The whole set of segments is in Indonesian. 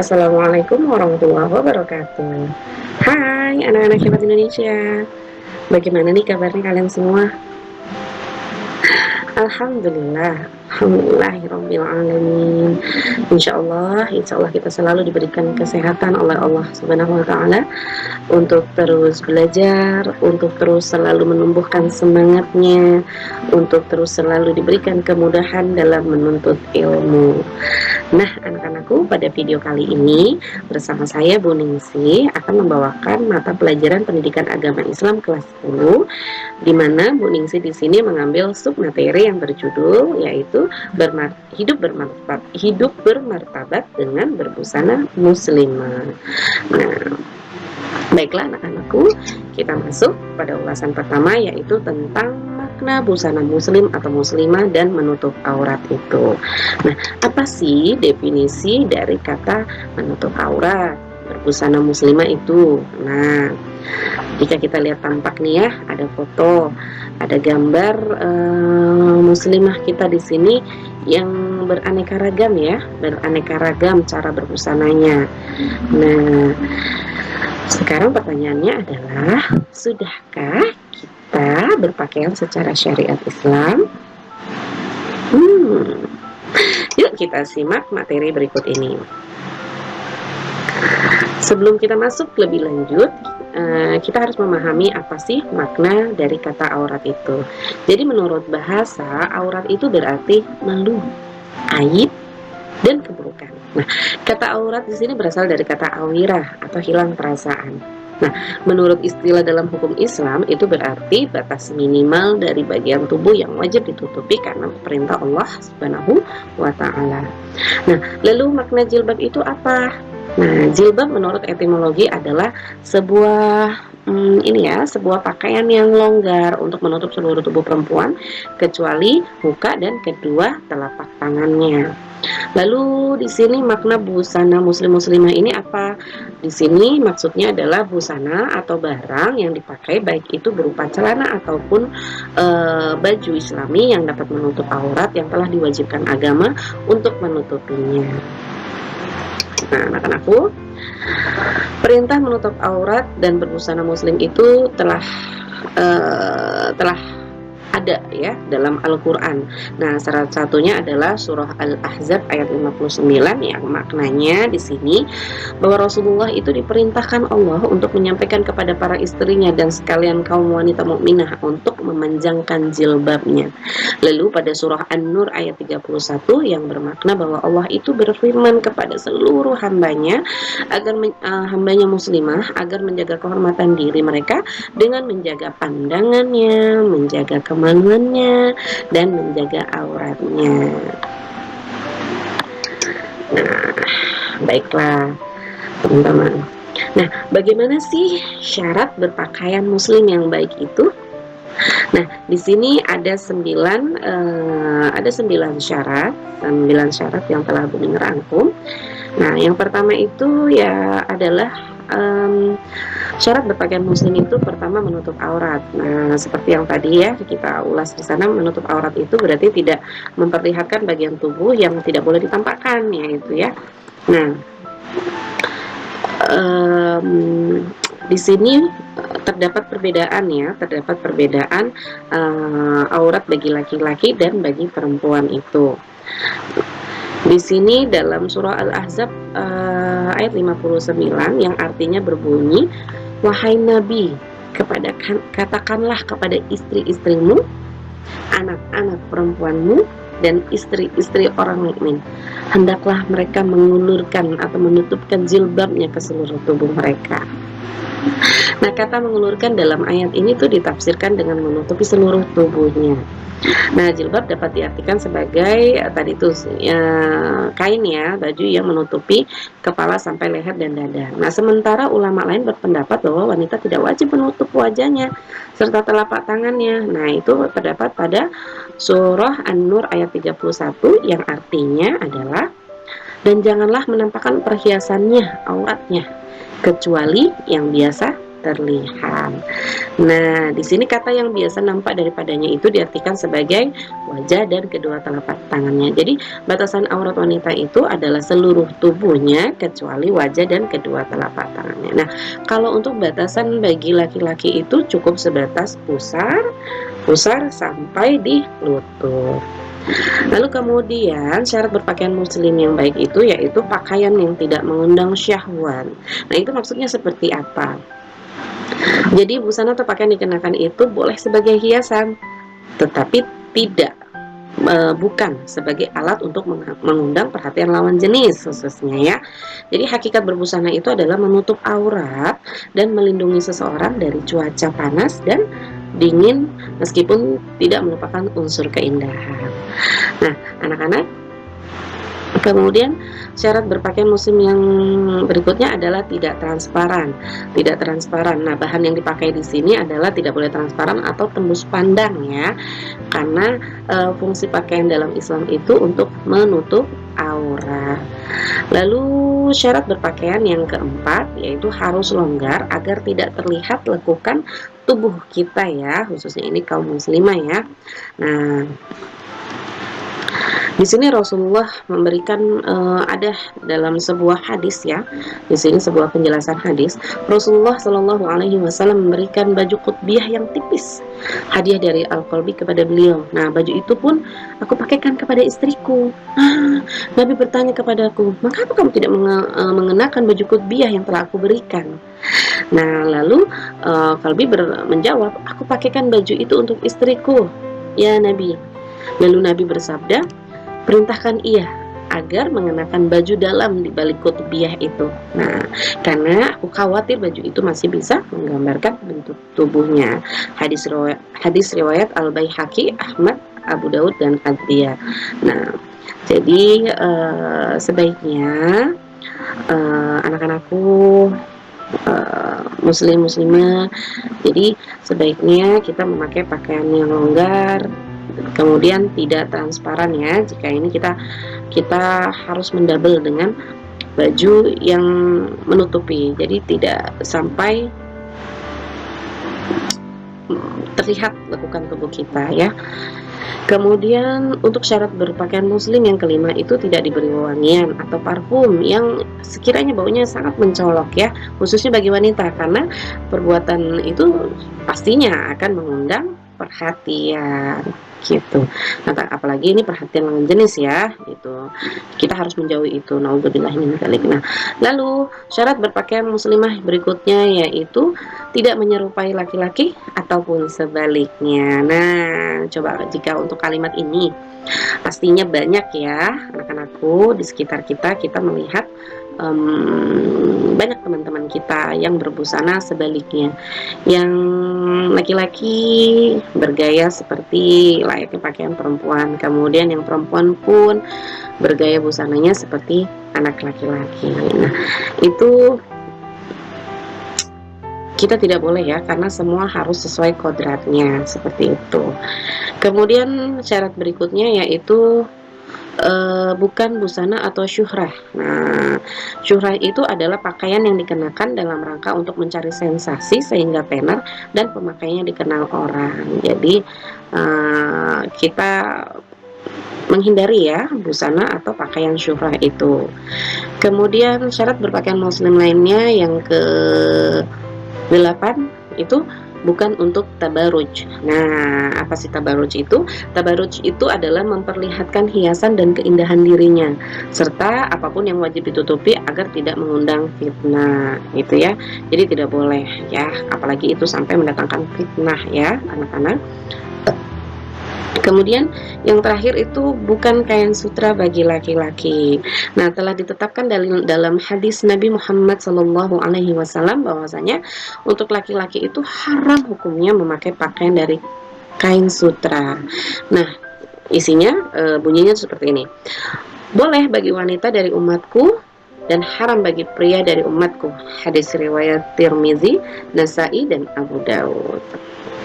Assalamualaikum warahmatullahi wabarakatuh. Hai anak-anak hebat Indonesia. Bagaimana nih kabarnya kalian semua? Alhamdulillah, alhamdulillahirobbilalamin. Insya Allah kita selalu diberikan kesehatan oleh Allah Subhanahu Wa Taala untuk terus belajar, untuk terus selalu menumbuhkan semangatnya, untuk terus selalu diberikan kemudahan dalam menuntut ilmu. Nah, anak-anakku, pada video kali ini bersama saya Bu Ningsih akan membawakan mata pelajaran Pendidikan Agama Islam kelas 10, di mana Bu Ningsih di sini mengambil submateri yang berjudul yaitu hidup bermartabat dengan berbusana muslimah. Nah, baiklah anak-anakku, kita masuk pada ulasan pertama yaitu tentang makna busana muslim atau muslimah dan menutup aurat itu. Nah, apa sih definisi dari kata menutup aurat, berbusana muslimah itu? Nah, jika kita lihat tampak nih ya, ada foto, ada gambar muslimah kita di sini yang beraneka ragam ya, beraneka ragam cara berbusananya. Nah, sekarang pertanyaannya adalah, sudahkah kita berpakaian secara syariat Islam? Yuk kita simak materi berikut ini. Sebelum kita masuk lebih lanjut, kita harus memahami apa sih makna dari kata aurat itu. Jadi menurut bahasa, aurat itu berarti malu, aib, dan keburukan. Nah, kata aurat di sini berasal dari kata awirah atau hilang perasaan. Nah, menurut istilah dalam hukum Islam itu berarti batas minimal dari bagian tubuh yang wajib ditutupi karena perintah Allah Subhanahu wa Ta'ala. Nah, lalu makna jilbab itu apa? Nah, jilbab menurut etimologi adalah sebuah sebuah pakaian yang longgar untuk menutup seluruh tubuh perempuan kecuali muka dan kedua telapak tangannya. Lalu di sini makna busana muslim-muslimah ini apa? Di sini maksudnya adalah busana atau barang yang dipakai baik itu berupa celana ataupun baju Islami yang dapat menutup aurat yang telah diwajibkan agama untuk menutupinya. Nah, anak-anakku, perintah menutup aurat dan berbusana muslim itu telah ada ya dalam Al-Quran. Nah, salah satunya adalah surah Al-Ahzab ayat 59 yang maknanya di sini bahwa Rasulullah itu diperintahkan Allah untuk menyampaikan kepada para istrinya dan sekalian kaum wanita mukminah untuk memanjangkan jilbabnya. Lalu pada surah An-Nur ayat 31 yang bermakna bahwa Allah itu berfirman kepada seluruh hambanya agar hambanya muslimah agar menjaga kehormatan diri mereka dengan menjaga pandangannya, menjaga kemaluannya, dan menjaga auratnya. Nah, baiklah teman-teman. Nah, bagaimana sih syarat berpakaian muslim yang baik itu? Nah, di sini ada 9 syarat yang telah Bunda rangkum. Nah, yang pertama itu ya adalah syarat berpakaian muslim itu pertama menutup aurat. Nah, seperti yang tadi ya kita ulas di sana, menutup aurat itu berarti tidak memperlihatkan bagian tubuh yang tidak boleh ditampakkan ya itu ya. Nah, di sini terdapat perbedaan aurat bagi laki-laki dan bagi perempuan itu. Di sini dalam surah Al-Ahzab ayat 59 yang artinya berbunyi, wahai Nabi, katakanlah kepada istri-istrimu, anak-anak perempuanmu, dan istri-istri orang mukmin, hendaklah mereka mengulurkan atau menutupkan jilbabnya ke seluruh tubuh mereka. Nah, kata mengulurkan dalam ayat ini tuh ditafsirkan dengan menutupi seluruh tubuhnya. Nah, jilbab dapat diartikan sebagai tadi itu kain ya, baju yang menutupi kepala sampai leher dan dada. Nah, sementara ulama lain berpendapat bahwa wanita tidak wajib menutup wajahnya serta telapak tangannya. Nah, itu terdapat pada surah An-Nur ayat 31 yang artinya adalah, dan janganlah menampakkan perhiasannya, auratnya, kecuali yang biasa terlihat. Nah, di sini kata yang biasa nampak daripadanya itu diartikan sebagai wajah dan kedua telapak tangannya. Jadi, batasan aurat wanita itu adalah seluruh tubuhnya kecuali wajah dan kedua telapak tangannya. Nah, kalau untuk batasan bagi laki-laki itu cukup sebatas pusar sampai di lutut. Lalu kemudian syarat berpakaian muslim yang baik itu yaitu pakaian yang tidak mengundang syahwat. Nah, itu maksudnya seperti apa? Jadi busana atau pakaian dikenakan itu boleh sebagai hiasan, tetapi tidak bukan sebagai alat untuk mengundang perhatian lawan jenis khususnya ya. Jadi hakikat berbusana itu adalah menutup aurat dan melindungi seseorang dari cuaca panas dan dingin meskipun tidak melupakan unsur keindahan. Nah, anak-anak, kemudian syarat berpakaian muslim yang berikutnya adalah tidak transparan. Tidak transparan. Nah, bahan yang dipakai di sini adalah tidak boleh transparan atau tembus pandang ya. Karena fungsi pakaian dalam Islam itu untuk menutup aurat. Lalu syarat berpakaian yang keempat yaitu harus longgar agar tidak terlihat lekukan tubuh kita ya, khususnya ini kaum muslimah ya. Nah, di sini Rasulullah memberikan ada dalam sebuah hadis ya. Di sini sebuah penjelasan hadis. Rasulullah Shallallahu Alaihi Wasallam memberikan baju qutbiyah yang tipis, hadiah dari Al-Qalbi kepada beliau. Nah, baju itu pun aku pakaikan kepada istriku. Nabi bertanya kepadaku, mengapa kamu tidak mengenakan baju qutbiyah yang telah aku berikan? Nah, lalu Qalbi menjawab, aku pakaikan baju itu untuk istriku, ya Nabi. Lalu Nabi bersabda, perintahkan ia agar mengenakan baju dalam di balik qutbiyah itu. Nah, karena aku khawatir baju itu masih bisa menggambarkan bentuk tubuhnya. Hadis riwayat Al-Baihaqi, Ahmad, Abu Daud dan Ad-Diyah. Nah, jadi sebaiknya anak-anakku muslim-muslimah, jadi sebaiknya kita memakai pakaian yang longgar, kemudian tidak transparan ya. Jika ini kita harus mendouble dengan baju yang menutupi, jadi tidak sampai terlihat lekukan tubuh kita ya. Kemudian untuk syarat berpakaian muslim yang kelima itu tidak diberi wewangian atau parfum yang sekiranya baunya sangat mencolok ya, khususnya bagi wanita, karena perbuatan itu pastinya akan mengundang perhatian gitu. Nah, apalagi ini perhatian lawan jenis ya, gitu. Kita harus menjauhi itu. Naudzubillah min dzalik. Nah, lalu syarat berpakaian muslimah berikutnya yaitu tidak menyerupai laki-laki ataupun sebaliknya. Nah, coba jika untuk kalimat ini pastinya banyak ya anak-anakku di sekitar kita melihat banyak teman-teman kita yang berbusana sebaliknya, yang laki-laki bergaya seperti layaknya pakaian perempuan, kemudian yang perempuan pun bergaya busananya seperti anak laki-laki. Nah, itu kita tidak boleh ya, karena semua harus sesuai kodratnya seperti itu. Kemudian syarat berikutnya yaitu bukan busana atau syuhrah. Nah, syuhrah itu adalah pakaian yang dikenakan dalam rangka untuk mencari sensasi sehingga tenar dan pemakainya dikenal orang. Jadi kita menghindari ya busana atau pakaian syuhrah itu. Kemudian syarat berpakaian muslim lainnya yang ke-8 itu bukan untuk tabaruj. Nah, apa sih tabaruj itu? Tabaruj itu adalah memperlihatkan hiasan dan keindahan dirinya, serta apapun yang wajib ditutupi agar tidak mengundang fitnah, gitu ya. Jadi tidak boleh ya, apalagi itu sampai mendatangkan fitnah ya, anak-anak. Kemudian yang terakhir itu bukan kain sutra bagi laki-laki. Nah, telah ditetapkan dalam hadis Nabi Muhammad SAW bahwasanya untuk laki-laki itu haram hukumnya memakai pakaian dari kain sutra. Nah, isinya bunyinya seperti ini. Boleh bagi wanita dari umatku dan haram bagi pria dari umatku. Hadis riwayat Tirmizi, Nasa'i dan Abu Daud.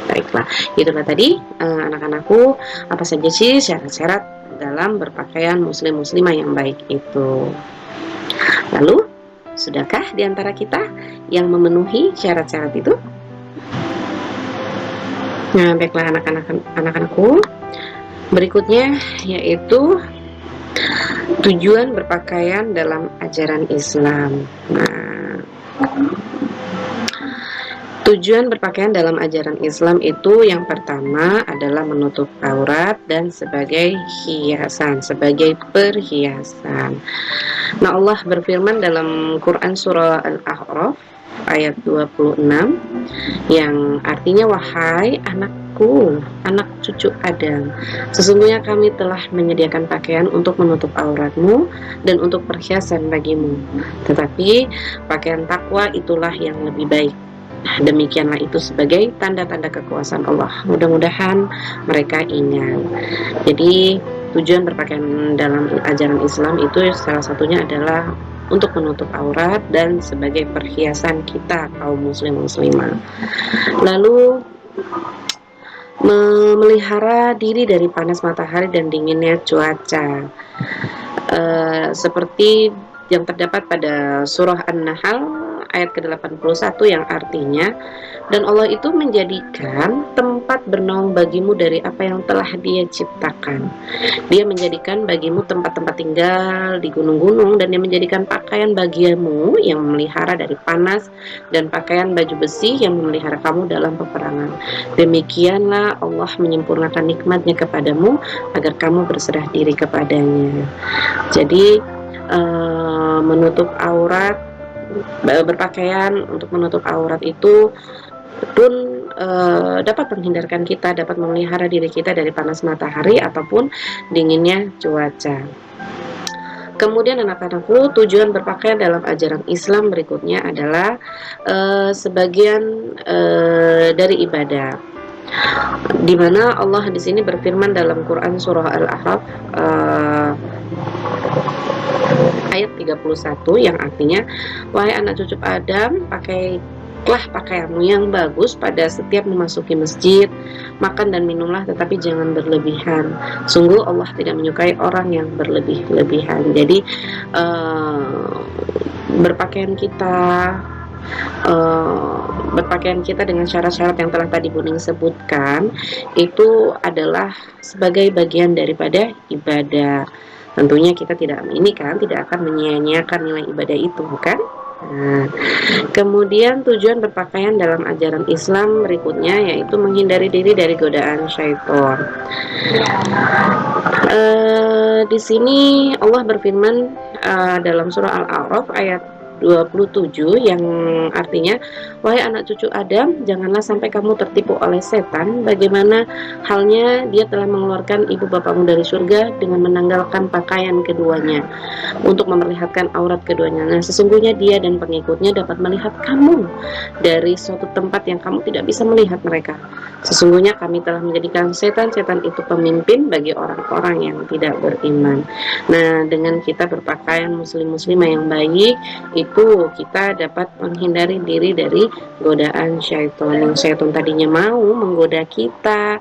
Baiklah, itulah tadi anak-anakku apa saja sih syarat-syarat dalam berpakaian muslim-muslimah yang baik itu. Lalu Sudahkah di antara kita yang memenuhi syarat-syarat itu? Nah, baiklah anak-anakku. Berikutnya yaitu tujuan berpakaian dalam ajaran Islam. Nah, tujuan berpakaian dalam ajaran Islam itu yang pertama adalah menutup aurat dan sebagai hiasan, sebagai perhiasan. Nah, Allah berfirman dalam Quran surah Al-A'raf ayat 26 yang artinya, wahai anakku, anak cucu Adam, sesungguhnya kami telah menyediakan pakaian untuk menutup auratmu dan untuk perhiasan bagimu, tetapi pakaian takwa itulah yang lebih baik. Demikianlah itu sebagai tanda-tanda kekuasaan Allah. Mudah-mudahan mereka ingat. Jadi tujuan berpakaian dalam ajaran Islam itu salah satunya adalah untuk menutup aurat dan sebagai perhiasan kita kaum muslim-muslimah. Lalu memelihara diri dari panas matahari dan dinginnya cuaca, seperti yang terdapat pada surah An-Nahl ayat ke-81 yang artinya, dan Allah itu menjadikan tempat bernaung bagimu dari apa yang telah Dia ciptakan. Dia menjadikan bagimu tempat-tempat tinggal di gunung-gunung, dan Dia menjadikan pakaian bagimu yang memelihara dari panas, dan pakaian baju besi yang memelihara kamu dalam peperangan. Demikianlah Allah menyempurnakan nikmat-Nya kepadamu agar kamu berserah diri kepadanya. Jadi menutup aurat, berpakaian untuk menutup aurat itu pun dapat menghindarkan kita, dapat memelihara diri kita dari panas matahari ataupun dinginnya cuaca. Kemudian anak-anakku, tujuan berpakaian dalam ajaran Islam berikutnya adalah sebagian dari ibadah, di mana Allah di sini berfirman dalam Quran surah Al-A'raf ayat 31 yang artinya, wahai anak cucu Adam, pakailah pakaianmu yang bagus pada setiap memasuki masjid, makan dan minumlah tetapi jangan berlebihan, sungguh Allah tidak menyukai orang yang berlebih-lebihan. Jadi berpakaian kita dengan syarat-syarat yang telah tadi Buning sebutkan itu adalah sebagai bagian daripada ibadah. Tentunya kita tidak akan menyia-nyiakan nilai ibadah itu, bukan? Nah, kemudian tujuan berpakaian dalam ajaran Islam berikutnya yaitu menghindari diri dari godaan syaitan. Di sini Allah berfirman dalam surah Al-A'raf ayat 27 yang artinya, wahai anak cucu Adam, janganlah sampai kamu tertipu oleh setan, bagaimana halnya dia telah mengeluarkan ibu bapakmu dari surga dengan menanggalkan pakaian keduanya untuk memperlihatkan aurat keduanya. Nah, sesungguhnya dia dan pengikutnya dapat melihat kamu dari suatu tempat yang kamu tidak bisa melihat mereka. Sesungguhnya kami telah menjadikan setan-setan itu pemimpin bagi orang-orang yang tidak beriman. Nah, dengan kita berpakaian muslim-muslimah yang baik, itu kita dapat menghindari diri dari godaan syaitan. Yang syaitan tadinya mau menggoda kita,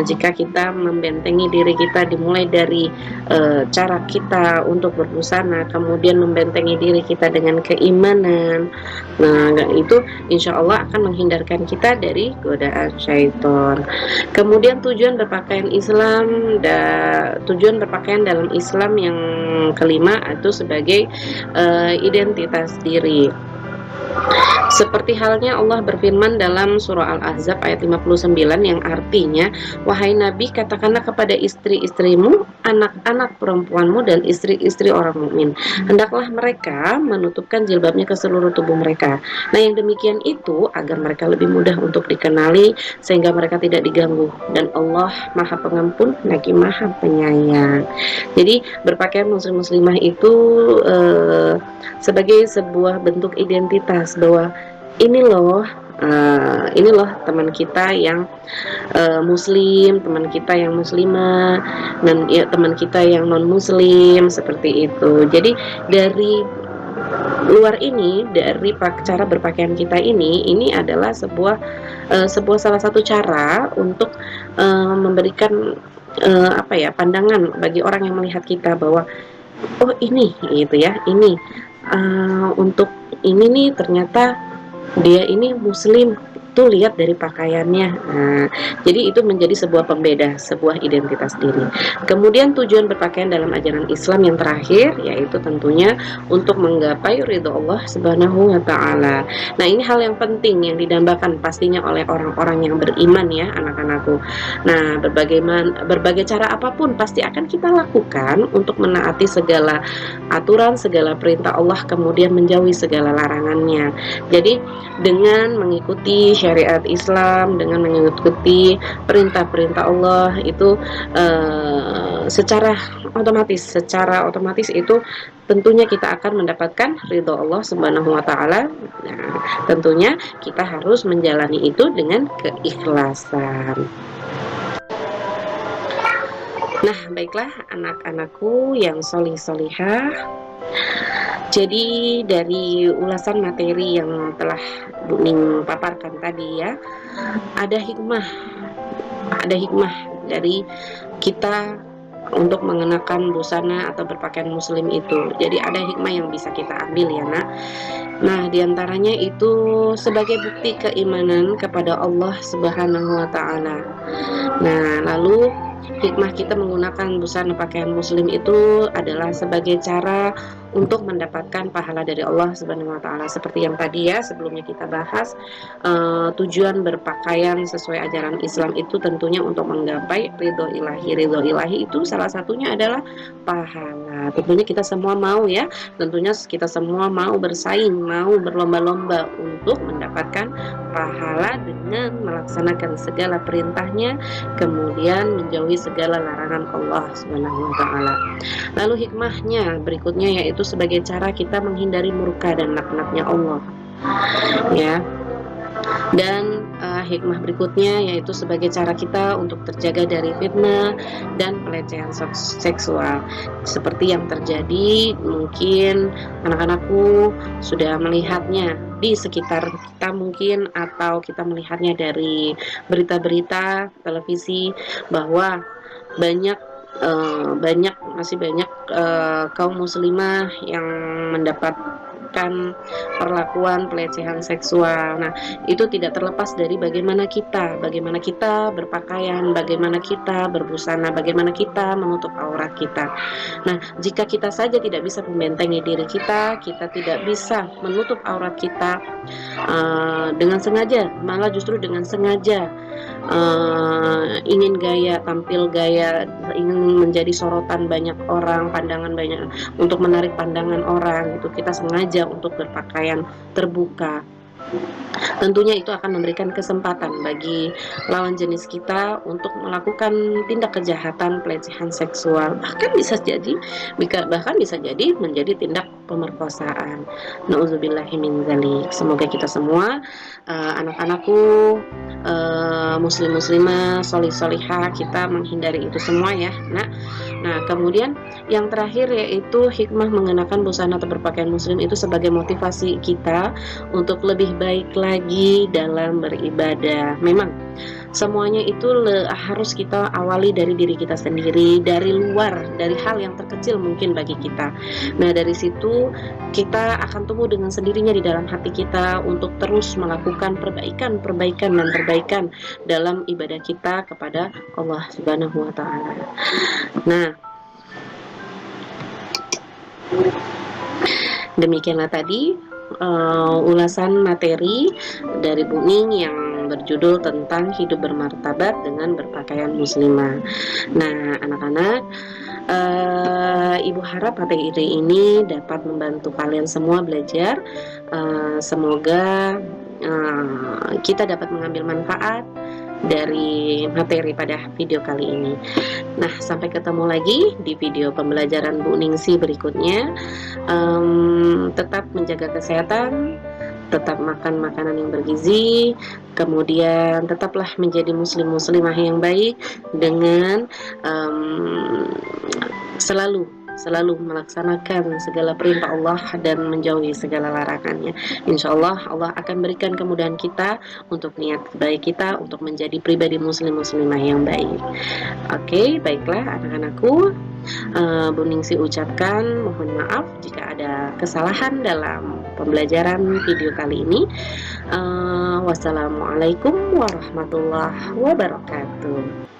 jika kita membentengi diri kita dimulai dari cara kita untuk berbusana, kemudian membentengi diri kita dengan keimanan. Nah, itu insya Allah akan menghindarkan kita dari godaan syaitan. Kemudian tujuan berpakaian dalam Islam yang kelima itu sebagai identitas diri. Seperti halnya Allah berfirman dalam surah Al-Ahzab ayat 59 yang artinya, wahai Nabi, katakanlah kepada istri-istrimu, anak-anak perempuanmu dan istri-istri orang mukmin, hendaklah mereka menutupkan jilbabnya ke seluruh tubuh mereka. Nah, yang demikian itu agar mereka lebih mudah untuk dikenali sehingga mereka tidak diganggu, dan Allah Maha Pengampun lagi Maha Penyayang. Jadi berpakaian muslim-muslimah itu sebagai sebuah bentuk identitas bahwa ini loh teman kita yang muslim, teman kita yang muslimah, dan ya teman kita yang non muslim, seperti itu. Jadi dari luar ini, dari cara berpakaian kita ini adalah sebuah salah satu cara untuk memberikan pandangan bagi orang yang melihat kita bahwa oh ini gitu ya, ini untuk ini nih ternyata dia ini muslim, tuh lihat dari pakaiannya. Nah, jadi itu menjadi sebuah pembeda, sebuah identitas diri. Kemudian tujuan berpakaian dalam ajaran Islam yang terakhir yaitu tentunya untuk menggapai ridho Allah Subhanahu wa taala. Nah, ini hal yang penting yang didambakan pastinya oleh orang-orang yang beriman ya, anak-anakku. Nah, berbagai cara apapun pasti akan kita lakukan untuk menaati segala aturan, segala perintah Allah, kemudian menjauhi segala larangannya. Jadi dengan mengikuti syariat Islam, dengan mengikuti perintah-perintah Allah itu secara otomatis itu tentunya kita akan mendapatkan ridho Allah Subhanahu wa taala. Nah, tentunya kita harus menjalani itu dengan keikhlasan. Nah, baiklah anak-anakku yang solih-solihah. Jadi dari ulasan materi yang telah Bu Ning paparkan tadi ya, ada hikmah dari kita untuk mengenakan busana atau berpakaian muslim itu. Jadi ada hikmah yang bisa kita ambil ya nak. Nah, diantaranya itu sebagai bukti keimanan kepada Allah Subhanahu wa taala. Nah, lalu hikmah kita menggunakan busana pakaian muslim itu adalah sebagai cara untuk mendapatkan pahala dari Allah Subhanahu wa taala. Seperti yang tadi ya sebelumnya kita bahas, tujuan berpakaian sesuai ajaran Islam itu tentunya untuk menggapai ridho ilahi. Ridho ilahi itu salah satunya adalah pahala. Tentunya kita semua mau ya, tentunya kita semua mau bersaing, mau berlomba-lomba untuk mendapatkan pahala dengan melaksanakan segala perintahnya, kemudian menjauhi segala larangan Allah Subhanahu wa taala. Lalu hikmahnya berikutnya yaitu sebagai cara kita menghindari murka dan laknatnya Allah. Ya. Dan hikmah berikutnya yaitu sebagai cara kita untuk terjaga dari fitnah dan pelecehan seksual. Seperti yang terjadi, mungkin anak-anakku sudah melihatnya di sekitar kita mungkin, atau kita melihatnya dari berita-berita televisi bahwa masih banyak kaum muslimah yang mendapatkan perlakuan pelecehan seksual. Nah, itu tidak terlepas dari bagaimana kita berpakaian, bagaimana kita berbusana, bagaimana kita menutup aurat kita. Nah, jika kita saja tidak bisa membentengi diri kita, kita tidak bisa menutup aurat kita dengan sengaja, malah justru dengan sengaja ingin tampil gaya, ingin menjadi sorotan banyak orang, pandangan banyak, untuk menarik pandangan orang, itu kita sengaja untuk berpakaian terbuka. Tentunya itu akan memberikan kesempatan bagi lawan jenis kita untuk melakukan tindak kejahatan pelecehan seksual, bahkan bisa jadi menjadi tindak pemerkosaan. Nauzubillahi min dzalik. Semoga kita semua anak-anakku muslim-muslimah, solih-solihah, kita menghindari itu semua ya. Nah, kemudian yang terakhir yaitu hikmah mengenakan busana atau berpakaian muslim itu sebagai motivasi kita untuk lebih baik lagi dalam beribadah. Memang semuanya itu harus kita awali dari diri kita sendiri, dari luar, dari hal yang terkecil mungkin bagi kita. Nah, dari situ kita akan tumbuh dengan sendirinya di dalam hati kita untuk terus melakukan perbaikan dalam ibadah kita kepada Allah Subhanahu wa taala. Nah, demikianlah tadi ulasan materi dari Bu Ning yang berjudul tentang hidup bermartabat dengan berpakaian muslimah. Nah, anak-anak, Ibu harap materi ini dapat membantu kalian semua belajar. Semoga kita dapat mengambil manfaat dari materi pada video kali ini. Nah, sampai ketemu lagi di video pembelajaran Bu Ningsi berikutnya. Tetap menjaga kesehatan, tetap makan makanan yang bergizi, kemudian tetaplah menjadi muslim-muslimah yang baik dengan selalu melaksanakan segala perintah Allah dan menjauhi segala larangannya. Insya Allah akan berikan kemudahan kita untuk niat baik kita untuk menjadi pribadi muslim-muslimah yang baik. Oke, baiklah anak-anakku. Bu Ningsi ucapkan mohon maaf jika ada kesalahan dalam pembelajaran video kali ini. Wassalamualaikum warahmatullahi wabarakatuh.